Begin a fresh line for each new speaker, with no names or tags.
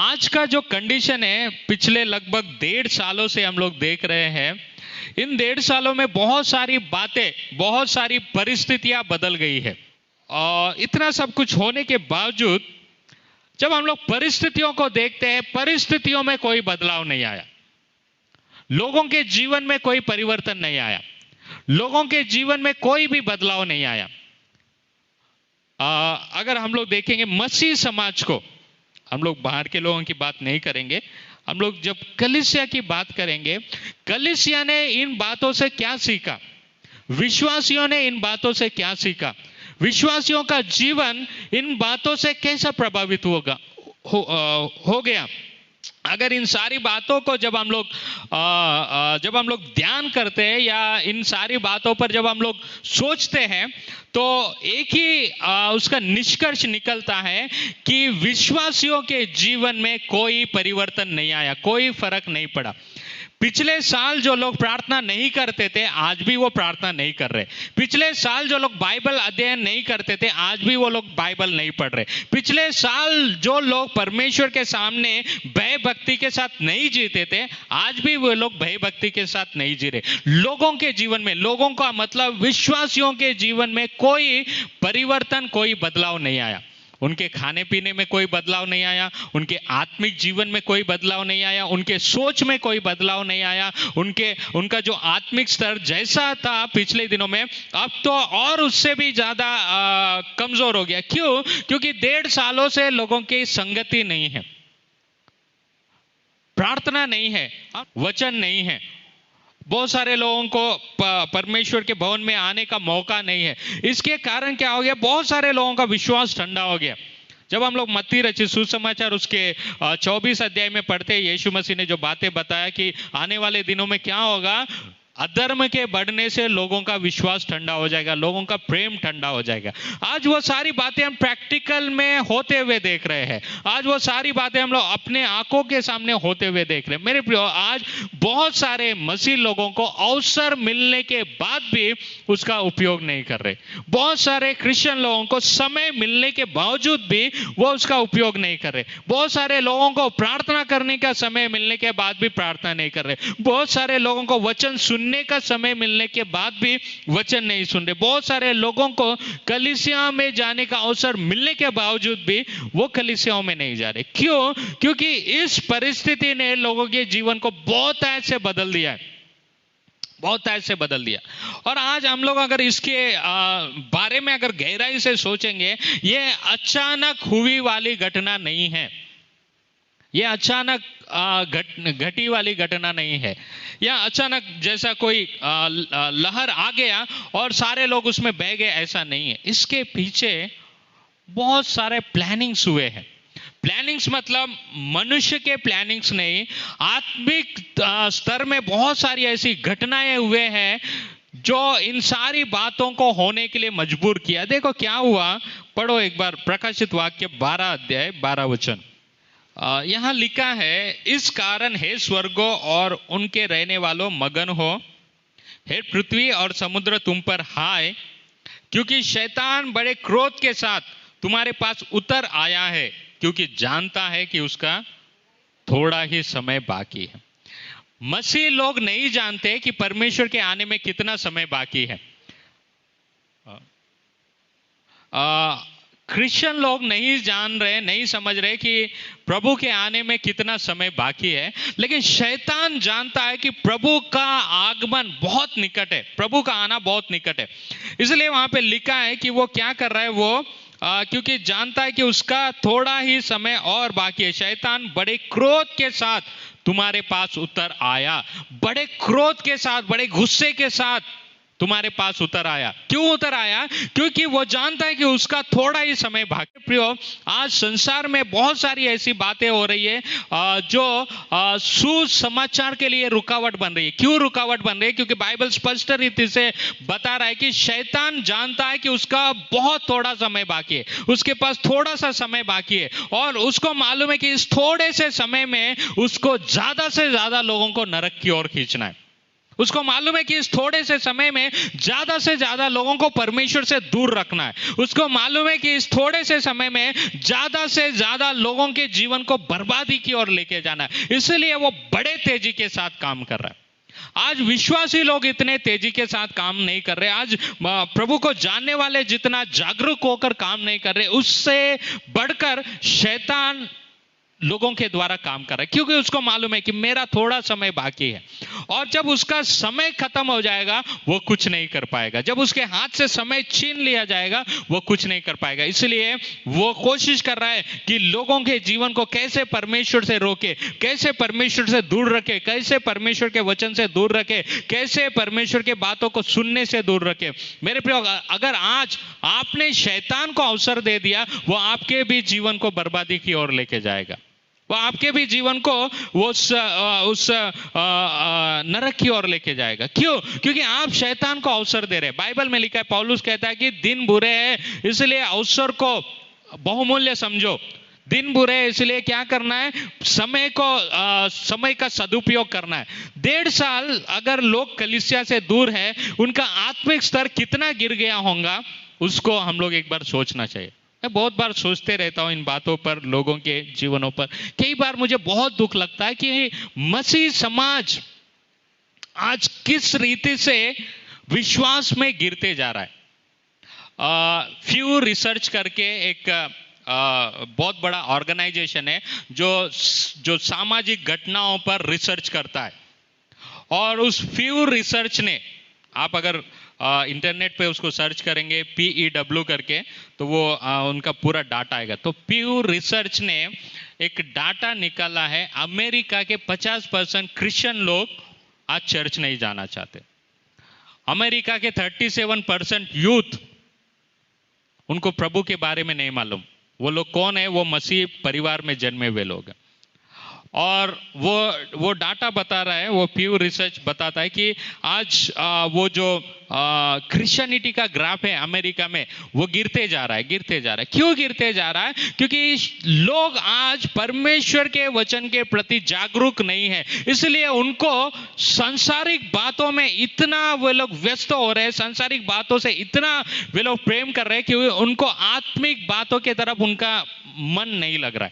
आज का जो कंडीशन है, पिछले लगभग 1.5 सालों से हम लोग देख रहे हैं, इन 1.5 सालों में बहुत सारी बातें, बहुत सारी परिस्थितियां बदल गई है। और इतना सब कुछ होने के बावजूद जब हम लोग परिस्थितियों को देखते हैं, परिस्थितियों में कोई बदलाव नहीं आया, लोगों के जीवन में कोई परिवर्तन नहीं आया, लोगों के जीवन में कोई भी बदलाव नहीं आया। अगर हम लोग देखेंगे मसीह समाज को, हम लोग बाहर के लोगों की बात नहीं करेंगे, हम लोग जब कलीसिया की बात करेंगे, कलीसिया ने इन बातों से क्या सीखा, विश्वासियों ने इन बातों से क्या सीखा, विश्वासियों का जीवन इन बातों से कैसा प्रभावित हो गया। अगर इन सारी बातों को जब हम लोग ध्यान करते हैं या इन सारी बातों पर जब हम लोग सोचते हैं, तो एक ही उसका निष्कर्ष निकलता है कि विश्वासियों के जीवन में कोई परिवर्तन नहीं आया, कोई फर्क नहीं पड़ा। पिछले साल जो लोग प्रार्थना नहीं करते थे, आज भी वो प्रार्थना नहीं कर रहे। पिछले साल जो लोग बाइबल अध्ययन नहीं करते थे, आज भी वो लोग बाइबल नहीं पढ़ रहे। पिछले साल जो लोग परमेश्वर के सामने भय भक्ति के साथ नहीं जीते थे, आज भी वो लोग भय भक्ति के साथ नहीं जी रहे। लोगों के जीवन में, लोगों का मतलब विश्वासियों के जीवन में कोई परिवर्तन, कोई बदलाव नहीं आया। उनके खाने पीने में कोई बदलाव नहीं आया, उनके आत्मिक जीवन में कोई बदलाव नहीं आया, उनके सोच में कोई बदलाव नहीं आया। उनका जो आत्मिक स्तर जैसा था पिछले दिनों में, अब तो और उससे भी ज्यादा कमजोर हो गया। क्यों? क्योंकि 1.5 सालों से लोगों की संगति नहीं है, प्रार्थना नहीं है, वचन नहीं है। बहुत सारे लोगों को परमेश्वर के भवन में आने का मौका नहीं है। इसके कारण क्या हो गया? बहुत सारे लोगों का विश्वास ठंडा हो गया। जब हम लोग मत्ती रचित सुसमाचार उसके 24 अध्याय में पढ़ते हैं, यीशु मसीह ने जो बातें बताया कि आने वाले दिनों में क्या होगा, अधर्म के बढ़ने से लोगों का विश्वास ठंडा हो जाएगा, लोगों का प्रेम ठंडा हो जाएगा। आज वो सारी बातें हम प्रैक्टिकल में होते हुए देख रहे हैं। आज वो सारी बातें हम लोग अपने आंखों के सामने होते हुए देख रहे हैं। मेरे प्रियो, आज बहुत सारे मसीह लोगों को अवसर मिलने के बाद भी उसका उपयोग नहीं कर रहे। बहुत सारे क्रिश्चियन लोगों को समय मिलने के बावजूद भी वो उसका उपयोग नहीं कर रहे। बहुत सारे लोगों को प्रार्थना करने का समय मिलने के बाद भी प्रार्थना नहीं कर रहे। बहुत सारे लोगों को वचन सुनने का समय मिलने के बाद भी वचन नहीं सुन रहे। बहुत सारे लोगों को कलीसिया में जाने का अवसर मिलने के बावजूद भी वो कलीसियाओं में नहीं जा रहे। क्यों? क्योंकि इस परिस्थिति ने लोगों के जीवन को बहुत ऐसे बदल दिया है, बहुत ऐसे बदल दिया। और आज हम लोग अगर इसके बारे में अगर गहराई से सोचेंगे, ये अचानक हुई वाली घटना नहीं है, ये अचानक घटी वाली घटना नहीं है, या अचानक जैसा कोई लहर आ गया और सारे लोग उसमें बह गए, ऐसा नहीं है। इसके पीछे बहुत सारे प्लानिंग्स हुए हैं। प्लानिंग्स मतलब मनुष्य के प्लानिंग्स नहीं, आत्मिक स्तर में बहुत सारी ऐसी घटनाएं हुए हैं जो इन सारी बातों को होने के लिए मजबूर किया। देखो क्या हुआ, पढ़ो एक बार प्रकाशित वाक्य 12 अध्याय 12 वचन। यहां लिखा है, इस कारण हे स्वर्गों और उनके रहने वालों मगन हो, हे पृथ्वी और समुद्र तुम पर हाय, क्योंकि शैतान बड़े क्रोध के साथ तुम्हारे पास उतर आया है, क्योंकि जानता है कि उसका थोड़ा ही समय बाकी है। मसीह लोग नहीं जानते कि परमेश्वर के आने में कितना समय बाकी है। क्रिश्चियन लोग नहीं जान रहे, नहीं समझ रहे कि प्रभु के आने में कितना समय बाकी है, लेकिन शैतान जानता है कि प्रभु का आगमन बहुत निकट है, प्रभु का आना बहुत निकट है। इसलिए वहां पे लिखा है कि वो क्या कर रहा है, वो क्योंकि जानता है कि उसका थोड़ा ही समय और बाकी है, शैतान बड़े क्रोध के साथ तुम्हारे पास उतर आया, बड़े क्रोध के साथ, बड़े गुस्से के साथ तुम्हारे पास उतर आया। क्यों उतर आया? क्योंकि वो जानता है कि उसका थोड़ा ही समय बाकी। प्रियो, आज संसार में बहुत सारी ऐसी बातें हो रही है जो सुसमाचार के लिए रुकावट बन रही है। क्यों रुकावट बन रही है? क्योंकि बाइबल स्पष्ट रीति से बता रहा है कि शैतान जानता है कि उसका बहुत थोड़ा समय बाकी है, उसके पास थोड़ा सा समय बाकी है, और उसको मालूम है कि इस थोड़े से समय में उसको ज्यादा से ज्यादा लोगों को नरक की ओर खींचना है, उसको मालूम है कि इस थोड़े से समय में ज्यादा से ज्यादा लोगों को परमेश्वर से दूर रखना है। उसको मालूम है कि इस थोड़े से समय में ज्यादा से ज्यादा लोगों के जीवन को बर्बादी की ओर लेके जाना है, इसलिए वो बड़े तेजी के साथ काम कर रहा है। आज विश्वासी लोग इतने तेजी के साथ काम नहीं कर रहे। आज प्रभु को जानने वाले जितना जागरूक होकर काम नहीं कर रहे, उससे बढ़कर शैतान लोगों के द्वारा काम कर रहा है, क्योंकि उसको मालूम है कि मेरा थोड़ा समय बाकी है, और जब उसका समय खत्म हो जाएगा वो कुछ नहीं कर पाएगा। जब उसके हाथ से समय छीन लिया जाएगा वो कुछ नहीं कर पाएगा। इसलिए वो कोशिश कर रहा है कि लोगों के जीवन को कैसे परमेश्वर से रोके, कैसे परमेश्वर से दूर रखे, कैसे परमेश्वर के वचन से दूर रखे, कैसे परमेश्वर के बातों को सुनने से दूर रखे। मेरे प्रिय, अगर आज आपने शैतान को अवसर दे दिया, वो आपके भी जीवन को बर्बादी की ओर लेके जाएगा। वो आपके भी जीवन को वो उस नरक की ओर लेके जाएगा। क्यों? क्योंकि आप शैतान को अवसर दे रहे हैं। बाइबल में लिखा है, पौलुस कहता है कि दिन बुरे हैं इसलिए अवसर को बहुमूल्य समझो। दिन बुरे हैं इसलिए क्या करना है? समय का सदुपयोग करना है। 1.5 साल अगर लोग कलीसिया से दूर है, उनका आत्मिक स्तर कितना गिर गया होगा, उसको हम लोग एक बार सोचना चाहिए। मैं बहुत बार सोचते रहता हूं इन बातों पर, लोगों के जीवनों पर। कई बार मुझे बहुत दुख लगता है कि मसीह समाज आज किस रीति से विश्वास में गिरते जा रहा है। फ्यू रिसर्च करके एक बहुत बड़ा ऑर्गेनाइजेशन है जो सामाजिक घटनाओं पर रिसर्च करता है, और उस फ्यू रिसर्च ने, आप अगर इंटरनेट पे उसको सर्च करेंगे PEW करके, तो वो उनका पूरा डाटा आएगा। तो प्यू रिसर्च ने एक डाटा निकाला है, अमेरिका के 50% क्रिश्चियन लोग आज चर्च नहीं जाना चाहते। अमेरिका के 37% यूथ, उनको प्रभु के बारे में नहीं मालूम। वो लोग कौन है? वो मसीह परिवार में जन्मे हुए लोग हैं। और वो डाटा बता रहा है, वो प्यू रिसर्च बताता है कि आज वो जो क्रिश्चियनिटी का ग्राफ है अमेरिका में, वो गिरते जा रहा है। क्यों गिरते जा रहा है? क्योंकि लोग आज परमेश्वर के वचन के प्रति जागरूक नहीं है, इसलिए उनको सांसारिक बातों में इतना वे लोग व्यस्त हो रहे हैं, सांसारिक बातों से इतना वे लोग प्रेम कर रहे हैं कि उनको आत्मिक बातों की तरफ उनका मन नहीं लग रहा है।